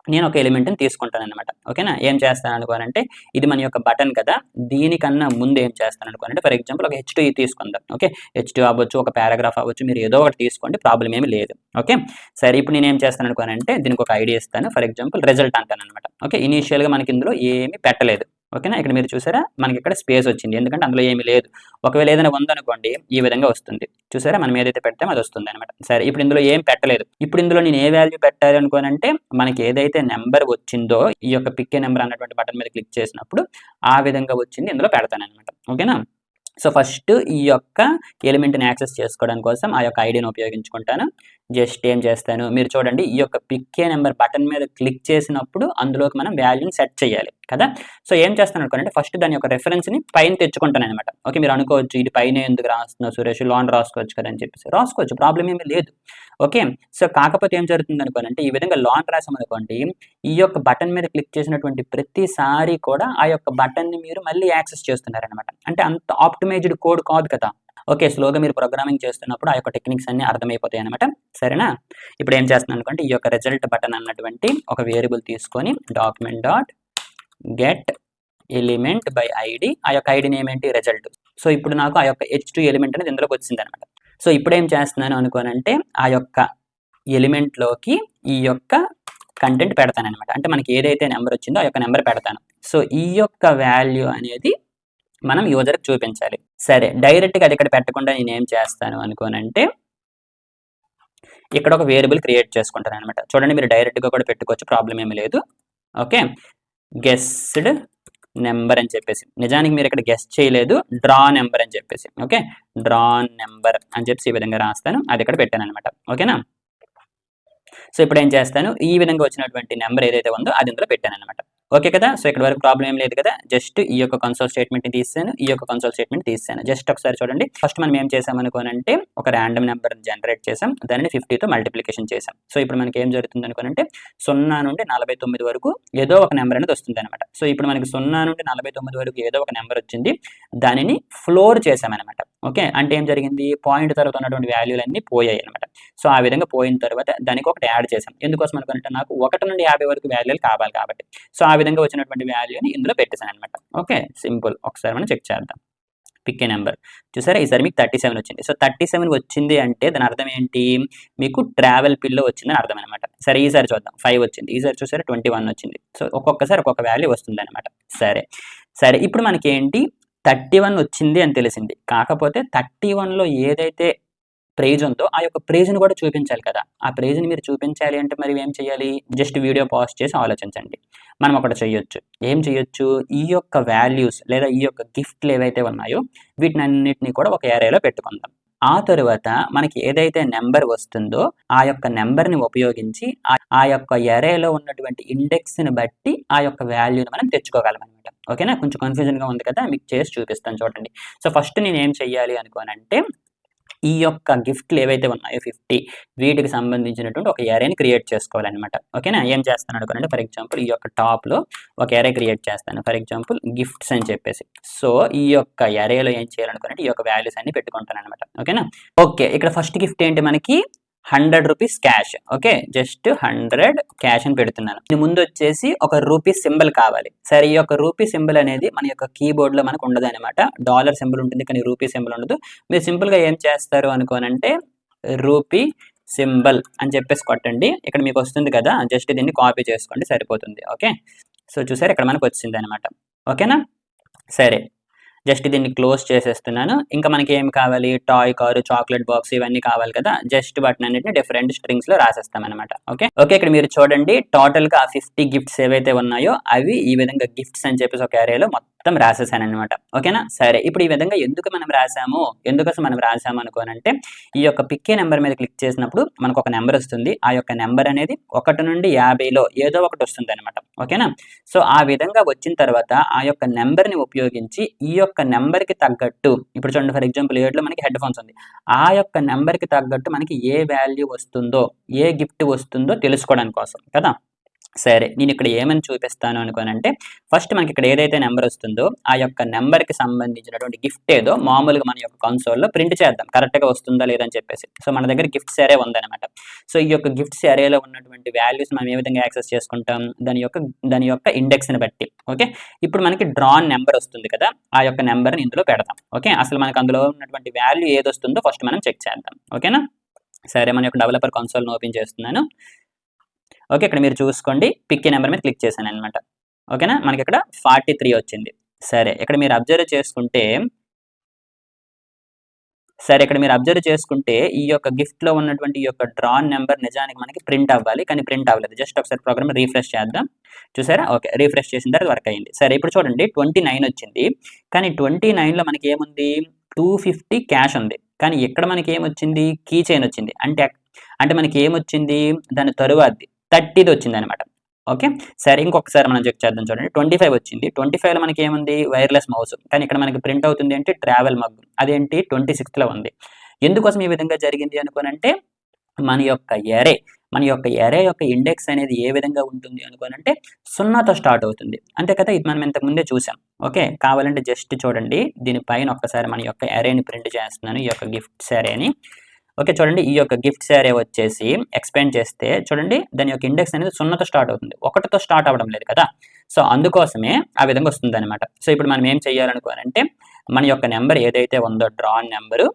నేను ఒక ఎలిమెంట్‌ని తీసుకుంటాననమాట. ఓకేనా? ఏం చేస్తాను అనుకోనంటే ఇది మన యొక్క బటన్ కదా! దీనికన్నా ముందు ఏం చేస్తాను అనుకోనంటే ఫర్ ఎగ్జాంపుల్ ఒక H2 తీసుకుందాం. ఓకే. H2 అవ్వచ్చు, ఒక పారాగ్రాఫ్ అవ్వచ్చు. మీరు ఏదో ఒకటి తీసుకోండి. ప్రాబ్లమ్ ఏమీ లేదు. ఓకే. సరే. ఇప్పుడు నేనేం చేస్తాను అనుకోనంటే దీనికి ఒక ఐడి ఇస్తాను. ఫర్ ఎగ్జాంపుల్ రిజల్ట్ అంటాననమాట. ఓకే. ఇనీషియల్‌గా మనకి ఇందులో ఏమీ పెట్టలేదు. ఓకేనా? ఇక్కడ మీరు చూసారా? మనకి ఇక్కడ స్పేస్ వచ్చింది. ఎందుకంటే అందులో ఏమీ లేదు. ఒకవేళ ఏదైనా ఉందనుకోండి ఈ విధంగా వస్తుంది. చూసారా? మనం ఏదైతే పెట్టామో అది వస్తుందనమాట. సరే. ఇప్పుడు ఇందులో ఏం పెట్టలేదు. ఇప్పుడు ఇందులో నేను ఏ వాల్యూ పెట్టాలి అనుకోనంటే మనకి ఏదైతే నెంబర్ వచ్చిందో ఈ యొక్క పిక్ నెంబర్ అన్నటువంటి బటన్ మీద క్లిక్ చేసినప్పుడు ఆ విధంగా వచ్చింది ఇందులో పెడతాననమాట. ఓకేనా? సో ఫస్ట్ ఈ యొక్క ఎలిమెంట్‌ని యాక్సెస్ చేసుకోవడం కోసం ఆ యొక్క ఐడీని ఉపయోగించుకుంటాను. జస్ట్ ఏం చేస్తాను మీరు చూడండి ఈ యొక్క పిక్ నెంబర్ బటన్ మీద క్లిక్ చేసినప్పుడు అందులోకి మనం వాల్యూని సెట్ చేయాలి కదా! సో ఏం చేస్తాను అనుకోనంటే ఫస్ట్ దాని యొక్క రిఫరెన్స్‌ని పైన తెచ్చుకుంటాననమాట. ఓకే. మీరు అనుకోవచ్చు ఇది పైనే ఎందుకు రాస్తున్నావు సురేష్ లాన్ రాసుకోవచ్చు కదా! అని చెప్పేసి. రాసుకోవచ్చు. ప్రాబ్లమ్ ఏమీ లేదు. ఓకే. సో కాకపోతే ఏం జరుగుతుంది అనుకోనంటే ఈ విధంగా లాన్ రాసామనుకోండి ఈ యొక్క బటన్ మీద క్లిక్ చేసినటువంటి ప్రతిసారి కూడా ఆ యొక్క బటన్‌ని మీరు మళ్ళీ యాక్సెస్ చేస్తున్నారనమాట. అంటే అంత ఆప్టిమైజ్డ్ కోడ్ కాదు కదా! ఓకే. స్లోగా మీరు ప్రోగ్రామింగ్ చేస్తున్నప్పుడు ఆ యొక్క టెక్నిక్స్ అన్నీ అర్థమైపోతాయి అనమాట. సరేనా? ఇప్పుడు ఏం చేస్తున్నాను అనుకోండి ఈ యొక్క రిజల్ట్ బటన్ అన్నటువంటి ఒక వేరియబుల్ తీసుకొని document dot get element by ID ఆ యొక్క ఐడి నేమ్ ఏంటి? రిజల్ట్. సో ఇప్పుడు నాకు ఆ యొక్క H2 ఎలిమెంట్ అనేది ఇందులోకి వచ్చింది అనమాట. సో ఇప్పుడు ఏం చేస్తున్నాను అనుకోనంటే ఆ యొక్క ఎలిమెంట్లోకి ఈ యొక్క కంటెంట్ పెడతాను అనమాట. అంటే మనకి ఏదైతే నెంబర్ వచ్చిందో ఆ యొక్క నెంబర్ పెడతాను. సో ఈ యొక్క వాల్యూ అనేది మనం యూజర్కి చూపించాలి. సరే, డైరెక్ట్గా అది ఇక్కడ పెట్టకుండా నేను ఏం చేస్తాను అనుకోనంటే ఇక్కడ ఒక వేరియబుల్ క్రియేట్ చేసుకుంటాను అనమాట. చూడండి, మీరు డైరెక్ట్గా కూడా పెట్టుకోవచ్చు, ప్రాబ్లం ఏమీ లేదు. ఓకే, గెస్డ్ నెంబర్ అని చెప్పేసి, నిజానికి మీరు ఇక్కడ గెస్ చేయలేదు, డ్రా నెంబర్ అని చెప్పేసి. ఓకే, డ్రా నెంబర్ అని చెప్పేసి ఈ విధంగా రాస్తాను, అది ఇక్కడ పెట్టాను అనమాట. ఓకేనా. సో ఇప్పుడు ఏం చేస్తాను, ఈ విధంగా వచ్చినటువంటి నెంబర్ ఏదైతే ఉందో అది ఇందులో పెట్టాను అనమాట. ఓకే కదా. సో ఇక్కడ వరకు ప్రాబ్లం ఏం లేదు కదా. జస్ట్ ఈ యొక్క కన్సోల్ స్టేట్మెంట్ తీసాను, ఈ యొక్క కన్సోల్ స్టేట్మెంట్ తీసాను. జస్ట్ ఒకసారి చూడండి. ఫస్ట్ మనం ఏం చేసాం అనుకోనంటే ఒక ర్యాండమ్ నెంబర్ జనరేట్ చేసాం, దానిని 50తో మల్టిప్లికేషన్ చేసాం. సో ఇప్పుడు మనకి ఏం జరుగుతుంది అనుకోనంటే 0 నుండి 49 వరకు ఏదో ఒక నెంబర్ అనేది వస్తుంది అనమాట. సో ఇప్పుడు మనకి 0 నుండి 49 వరకు ఏదో ఒక నెంబర్ వచ్చింది, దానిని ఫ్లోర్ చేసామన్నమాట. ఓకే, అంటే ఏం జరిగింది, పాయింట్ తర్వాత ఉన్నటువంటి వాల్యూలు అన్ని పోయాయి అనమాట. సో ఆ విధంగా పోయిన తర్వాత దానికి ఒకటి యాడ్ చేసాం. ఎందుకోసం అనుకుంటే నాకు 1 నుండి 50 వరకు వాల్యూలు కావాలి కాబట్టి. సో ఆ విధంగా వచ్చినటువంటి వాల్యూని ఇందులో పెట్టేసాను అనమాట. Okay, simple. ఒకసారి మనం చెక్ చేద్దాం. పిక్ ఏ నెంబర్, చూసారా ఈసారి మీకు 37 వచ్చింది. సో 37 వచ్చింది అంటే దాని అర్థం ఏంటి, మీకు ట్రావెల్ పిల్లో వచ్చిందని అర్థం అనమాట. సరే ఈసారి చూద్దాం, 5 వచ్చింది. ఈసారి చూసారా 21 వచ్చింది. సో ఒక్కొక్కసారి ఒక్కొక్క వాల్యూ వస్తుంది అనమాట. సరే ఇప్పుడు మనకి ఏంటి 31 వచ్చింది అని తెలిసింది. కాకపోతే 31లో ఏదైతే ప్రైజ్ ఉందో ఆ యొక్క ప్రైజ్ని కూడా చూపించాలి కదా. ఆ ప్రైజ్ని మీరు చూపించాలి అంటే మరి ఏం చేయాలి, జస్ట్ వీడియో పాజ్ చేసి ఆలోచించండి. మనం ఒకటి చేయొచ్చు. ఏం చేయొచ్చు, ఈ యొక్క వాల్యూస్ లేదా ఈ యొక్క గిఫ్ట్లు ఏవైతే ఉన్నాయో వీటిని అన్నిటిని కూడా ఒక ఏరియాలో పెట్టుకుందాం. ఆ తరువాత మనకి ఏదైతే నెంబర్ వస్తుందో ఆ యొక్క నెంబర్ని ఉపయోగించి ఆ యొక్క ఎరేలో ఉన్నటువంటి ఇండెక్స్ని బట్టి ఆ యొక్క వాల్యూని మనం తెచ్చుకోగలం అనమాట. ఓకేనా, కొంచెం కన్ఫ్యూజన్గా ఉంది కదా, మీకు చేసి చూపిస్తాను చూడండి. సో ఫస్ట్ నేను ఏం చెయ్యాలి అనుకోనంటే ఈ యొక్క గిఫ్ట్లు ఏవైతే ఉన్నాయో 50 వీటికి సంబంధించినటువంటి ఒక ఏరేని క్రియేట్ చేసుకోవాలన్నమాట. ఓకేనా, ఏం చేస్తాను అనుకోనంటే ఫర్ ఎగ్జాంపుల్ ఈ యొక్క టాప్లో ఒక ఏరే క్రియేట్ చేస్తాను. ఫర్ ఎగ్జాంపుల్ గిఫ్ట్స్ అని చెప్పేసి. సో ఈ యొక్క ఏరేలో ఏం చేయాలనుకోనంటే ఈ యొక్క వాల్యూస్ అన్ని పెట్టుకుంటాను అనమాట. ఓకేనా. ఓకే, ఇక్కడ ఫస్ట్ గిఫ్ట్ ఏంటి మనకి 100 rupees cash. Okay, just 100 cash అని పెడుతున్నాను. దీని ముందు వచ్చేసి ఒక రూపీ సింబల్ కావాలి. సరే, ఈ యొక్క రూపీ సింబల్ అనేది మన యొక్క కీబోర్డ్ లో మనకు ఉండదు అనమాట. డాలర్ సింబల్ ఉంటుంది కానీ రూపీ సింబల్ ఉండదు. మీరు సింపుల్ గా ఏం చేస్తారు అనుకోనంటే రూపీ సింబల్ అని చెప్పేసి కొట్టండి, ఇక్కడ మీకు వస్తుంది కదా. జస్ట్ దీన్ని కాపీ చేసుకోండి సరిపోతుంది. ఓకే, సో చూసారు ఇక్కడ మనకు వచ్చింది అనమాట. ఓకేనా. సరే, జస్ట్ దీన్ని క్లోజ్ చేసేస్తున్నాను. ఇంకా మనకి ఏం కావాలి, టాయ్ కారు, చాక్లెట్ బాక్స్ ఇవన్నీ కావాలి కదా. జస్ట్ వాటిని అన్నిటిని డిఫరెంట్ స్ట్రింగ్స్ లో రాసేస్తాం అనమాట. ఓకే, ఇక్కడ మీరు చూడండి టోటల్ గా 50 గిఫ్ట్స్ ఏవైతే ఉన్నాయో అవి ఈ విధంగా గిఫ్ట్స్ అని చెప్పేసి ఒక ఏరియాలో మొత్తం రాసేసాను అనమాట. ఓకేనా. సరే, ఇప్పుడు ఈ విధంగా ఎందుకోసం మనం రాసాము అనుకోనంటే ఈ యొక్క పిక్ ఏ నెంబర్ మీద క్లిక్ చేసినప్పుడు మనకు ఒక నెంబర్ వస్తుంది. ఆ యొక్క నెంబర్ అనేది 1 నుండి 50లో ఏదో ఒకటి వస్తుంది అనమాట. ఓకేనా. సో ఆ విధంగా వచ్చిన తర్వాత ఆ యొక్క నెంబర్ ని ఉపయోగించి ఈ యొక్క నెంబర్ కి తగ్గట్టు, ఇప్పుడు చూడండి ఫర్ ఎగ్జాంపుల్ 7లో మనకి హెడ్ ఫోన్స్ ఉంది. ఆ యొక్క నెంబర్ కి తగ్గట్టు మనకి ఏ వాల్యూ వస్తుందో, ఏ గిఫ్ట్ వస్తుందో తెలుసుకోవడానికి కోసం కదా. సరే, నేను ఇక్కడ ఏమని చూపిస్తాను అనుకోనంటే ఫస్ట్ మనకి ఇక్కడ ఏదైతే నెంబర్ వస్తుందో ఆ యొక్క నెంబర్కి సంబంధించినటువంటి గిఫ్ట్ ఏదో మామూలుగా మన యొక్క కన్సోల్లో ప్రింట్ చేద్దాం, కరెక్ట్గా వస్తుందా లేదని చెప్పేసి. సో మన దగ్గర గిఫ్ట్స్ ఏరే ఉందన్నమాట. సో ఈ యొక్క గిఫ్ట్స్ ఏరేలో ఉన్నటువంటి వాల్యూస్ మనం ఏ విధంగా యాక్సెస్ చేసుకుంటాం, దాని యొక్క ఇండెక్స్ని బట్టి. ఓకే, ఇప్పుడు మనకి డ్రాన్ నెంబర్ వస్తుంది కదా, ఆ యొక్క నెంబర్ని ఇందులో పెడతాం. ఓకే, అసలు మనకు అందులో ఉన్నటువంటి వాల్యూ ఏది వస్తుందో ఫస్ట్ మనం చెక్ చేద్దాం. ఓకేనా. సరే, మన యొక్క డెవలపర్ కన్సోల్ని ఓపెన్ చేస్తున్నాను. ఓకే, ఇక్కడ మీరు చూసుకోండి పిక్ ఏ నెంబర్ మీద క్లిక్ చేశాను అనమాట. ఓకేనా, మనకి ఇక్కడ 43 వచ్చింది. సరే, ఇక్కడ మీరు అబ్జర్వ్ చేసుకుంటే ఈ యొక్క గిఫ్ట్లో ఉన్నటువంటి ఈ యొక్క డ్రాన్ నెంబర్ నిజానికి మనకి ప్రింట్ అవ్వాలి, కానీ ప్రింట్ అవ్వలేదు. జస్ట్ ఒకసారి ప్రోగ్రామ్ రీఫ్రెష్ చేద్దాం. చూసారా. ఓకే, రీఫ్రెష్ చేసిన తర్వాత వర్క్ అయింది. సరే, ఇప్పుడు చూడండి 29 వచ్చింది, కానీ 29లో మనకి ఏముంది 250 క్యాష్ ఉంది. కానీ ఇక్కడ మనకి ఏమొచ్చింది, కీ చైన్ వచ్చింది. అంటే మనకి ఏమొచ్చింది, దాని తరువాతది 30 వచ్చింది అనమాట. ఓకే, సరే ఇంకొకసారి మనం చెక్ చేద్దాం. చూడండి 25 వచ్చింది. 25లో మనకి ఏముంది, వైర్లెస్ మౌస్. కానీ ఇక్కడ మనకి ప్రింట్ అవుతుంది అంటే ట్రావెల్ మగ్. అదేంటి 26లో ఉంది. ఎందుకోసం ఈ విధంగా జరిగింది అనుకోనంటే మన యొక్క ఎరే యొక్క ఇండెక్స్ అనేది ఏ విధంగా ఉంటుంది అనుకోనంటే 0తో స్టార్ట్ అవుతుంది. అంతే కదా, ఇది మనం ఇంతకుముందే చూసాం. ఓకే, కావాలంటే జస్ట్ చూడండి దీనిపైన ఒక్కసారి మన యొక్క ఎరేని ప్రింట్ చేస్తున్నాను, ఈ యొక్క గిఫ్ట్స్ ఎరేని. ఓకే, చూడండి ఈ యొక్క గిఫ్ట్స్ ఏరే వచ్చేసి ఎక్స్పాండ్ చేస్తే చూడండి దాని యొక్క ఇండెక్స్ అనేది 0తో స్టార్ట్ అవుతుంది, 1తో స్టార్ట్ అవ్వడం లేదు కదా. సో అందుకోసమే ఆ విధంగా వస్తుంది అనమాట. సో ఇప్పుడు మనం ఏం చేయాలనుకోనంటే మన యొక్క నెంబర్ ఏదైతే ఉందో డ్రాన్ నెంబరు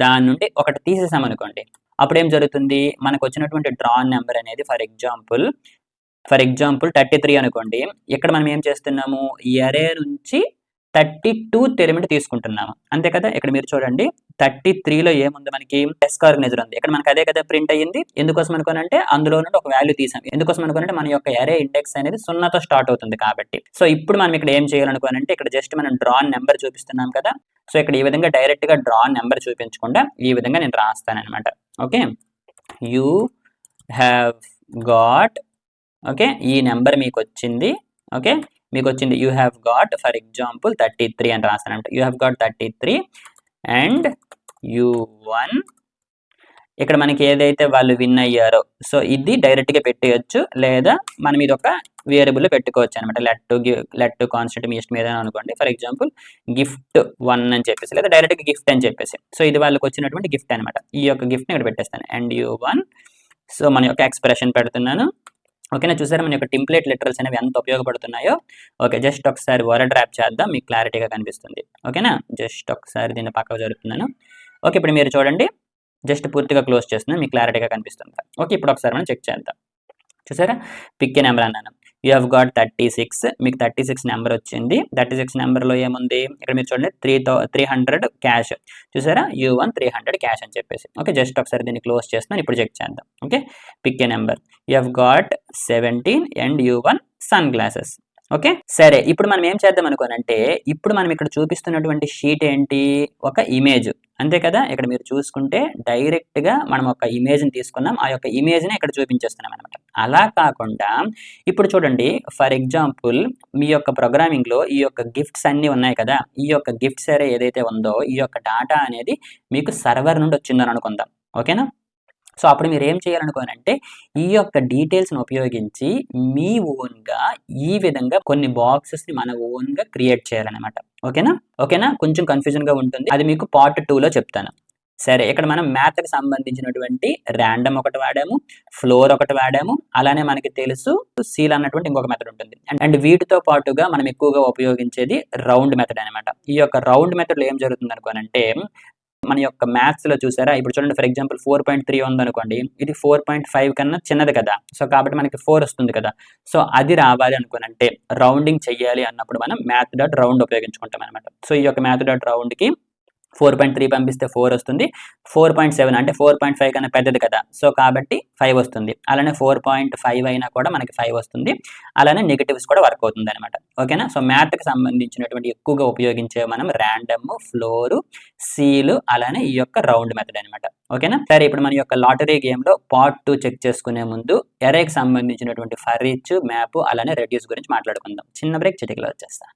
దాని నుండి ఒకటి తీసేసామనుకోండి, అప్పుడు ఏం జరుగుతుంది, మనకు వచ్చినటువంటి డ్రాన్ నెంబర్ అనేది ఫర్ ఎగ్జాంపుల్ 33 అనుకోండి. ఇక్కడ మనం ఏం చేస్తున్నాము, ఎరే నుంచి 32th ఎలిమెంట్ తీసుకుంటున్నాము, అంతే కదా. ఇక్కడ మీరు చూడండి 33లో ఏముంది, మనకి డెస్క్ ఆర్గనైజర్ ఉంది. ఇక్కడ మనకి అదే కదా ప్రింట్ అయ్యింది. ఎందుకోసం అనుకోనంటే అందులో నుండి ఒక వాల్యూ తీసాం. ఎందుకోసం అనుకోనంటే మన యొక్క ఎరే ఇండెక్స్ అనేది 0తో స్టార్ట్ అవుతుంది కాబట్టి. సో ఇప్పుడు మనం ఇక్కడ ఏం చేయాలనుకోనంటే, ఇక్కడ జస్ట్ మనం డ్రాన్ నెంబర్ చూపిస్తున్నాం కదా. సో ఇక్కడ ఈ విధంగా డైరెక్ట్ గా డ్రాన్ నెంబర్ చూపించకుండా ఈ విధంగా నేను రాస్తానన్నమాట. Okay, you have got, okay, ఈ నెంబర్ మీకు వచ్చింది. ఓకే, మీకు వచ్చింది you have got for example 33 అని రాస్తానంట. You have got 33 and you one. ఇక్కడ మనకి ఏదైతే వాళ్ళు విన్ అయ్యారో, సో ఇది డైరెక్ట్గా పెట్టేయచ్చు, లేదా మనం ఇది ఒక వేరియబుల్ పెట్టుకోవచ్చు అనమాట. లెట్ టు కాన్స్టెంట్ మీ ఇష్టం ఏదైనా అనుకోండి. ఫర్ ఎగ్జాంపుల్ గిఫ్ట్ 1 అని చెప్పేసి, లేదా డైరెక్ట్గా గిఫ్ట్ అని చెప్పేసి. సో ఇది వాళ్ళకి వచ్చినటువంటి గిఫ్ట్ అనమాట. ఈ యొక్క గిఫ్ట్ని ఇక్కడ పెట్టేస్తాను అండ్ యూ వన్. సో మన యొక్క ఎక్స్ప్రెషన్ పెడుతున్నాను. ఓకేనా, చూసారా మన యొక్క టెంప్లేట్ లిటరల్స్ అనేవి ఎంత ఉపయోగపడుతున్నాయో. ఓకే, జస్ట్ ఒకసారి వర్డ్ ర్యాప్ చేద్దాం, మీకు క్లారిటీగా కనిపిస్తుంది. ఓకేనా, జస్ట్ ఒకసారి దీన్ని పక్కకు జరుగుతున్నాను. ఓకే, ఇప్పుడు మీరు చూడండి, జస్ట్ పూర్తిగా క్లోజ్ చేస్తున్నాను, మీకు క్లారిటీగా కనిపిస్తుంది. ఓకే, ఇప్పుడు ఒకసారి మనం చెక్ చేద్దాం. చూసారా, పిక్ ఏ నెంబర్ అన్నాను. యూ హ్యావ్ గాట్ 36, మీకు 36 నెంబర్ వచ్చింది. 36 నెంబర్లో ఏముంది, ఇక్కడ మీరు చూడండి 300 క్యాష్. చూసారా, యూ వన్ 300 క్యాష్ అని చెప్పేసి. ఓకే, జస్ట్ ఒకసారి దీన్ని క్లోజ్ చేస్తున్నాను, ఇప్పుడు చెక్ చేద్దాం. Okay, pick a number. You have got 17 and you won sunglasses. Okay, సరే, ఇప్పుడు మనం ఏం చేద్దాం అనుకోనంటే, ఇప్పుడు మనం ఇక్కడ చూపిస్తున్నటువంటి షీట్ ఏంటి, ఒక ఇమేజ్, అంతే కదా. ఇక్కడ మీరు చూసుకుంటే డైరెక్ట్గా మనం ఒక ఇమేజ్ని తీసుకున్నాం, ఆ యొక్క ఇమేజ్ని ఇక్కడ చూపించేస్తున్నాం అనమాట. అలా కాకుండా ఇప్పుడు చూడండి, ఫర్ ఎగ్జాంపుల్ మీ యొక్క ప్రోగ్రామింగ్లో ఈ యొక్క గిఫ్ట్స్ అన్నీ ఉన్నాయి కదా, ఈ యొక్క గిఫ్ట్స్ అరే ఏదైతే ఉందో ఈ యొక్క డాటా అనేది మీకు సర్వర్ నుండి వచ్చిందని అనుకుందాం. ఓకేనా, సో అప్పుడు మీరు ఏం చేయాలనుకోనంటే, ఈ యొక్క డీటెయిల్స్ని ఉపయోగించి మీ ఓన్గా ఈ విధంగా కొన్ని బాక్సెస్ని మన ఓన్గా క్రియేట్ చేయాలన్నమాట. ఓకేనా, కొంచెం కన్ఫ్యూజన్గా ఉంటుంది, అది మీకు పార్ట్ 2లో చెప్తాను. సరే, ఇక్కడ మనం మ్యాథ్కి సంబంధించినటువంటి ర్యాండమ్ ఒకటి వాడాము, ఫ్లోర్ ఒకటి వాడాము, అలానే మనకి తెలుసు సీల్ అన్నటువంటి ఇంకొక మెథడ్ ఉంటుంది. అండ్ వీటితో పాటుగా మనం ఎక్కువగా ఉపయోగించేది రౌండ్ మెథడ్ అనమాట. ఈ యొక్క రౌండ్ మెథడ్లో ఏం జరుగుతుంది అనుకోనంటే, మన యొక్క మ్యాథ్స్లో చూసారా, ఇప్పుడు చూడండి ఫర్ ఎగ్జాంపుల్ 4.3 ఉందనుకోండి, ఇది 4.5 కన్నా చిన్నది కదా. సో కాబట్టి మనకి 4 వస్తుంది కదా. సో అది రావాలి అనుకోనంటే, రౌండింగ్ చెయ్యాలి అన్నప్పుడు మనం మ్యాథ్ డాట్ రౌండ్ ఉపయోగించుకుంటాం అనమాట. సో ఈ యొక్క మ్యాథ్ డాట్ రౌండ్కి 4.3 పంపిస్తే 4 వస్తుంది. 4.7 అంటే 4.5 కన్నా పెద్దది కదా, సో కాబట్టి 5 వస్తుంది. అలానే 4.5 అయినా కూడా మనకి 5 వస్తుంది. అలానే నెగటివ్స్ కూడా వర్క్ అవుతుంది అనమాట. ఓకేనా, సో మ్యాథ్కి సంబంధించినటువంటి ఎక్కువగా ఉపయోగించే మనం ర్యాండమ్, ఫ్లోరు, సీలు, అలానే ఈ యొక్క రౌండ్ మెథడ్ అనమాట. ఓకేనా, సరే, ఇప్పుడు మన యొక్క లాటరీ గేమ్లో పార్ట్ 2 చెక్ చేసుకునే ముందు ఎరేకి సంబంధించినటువంటి ఫర్ ఈచ్, మ్యాప్, అలానే రెడ్యూస్ గురించి మాట్లాడుకుందాం. చిన్న బ్రేక్, చిటికలో వచ్చేస్తా.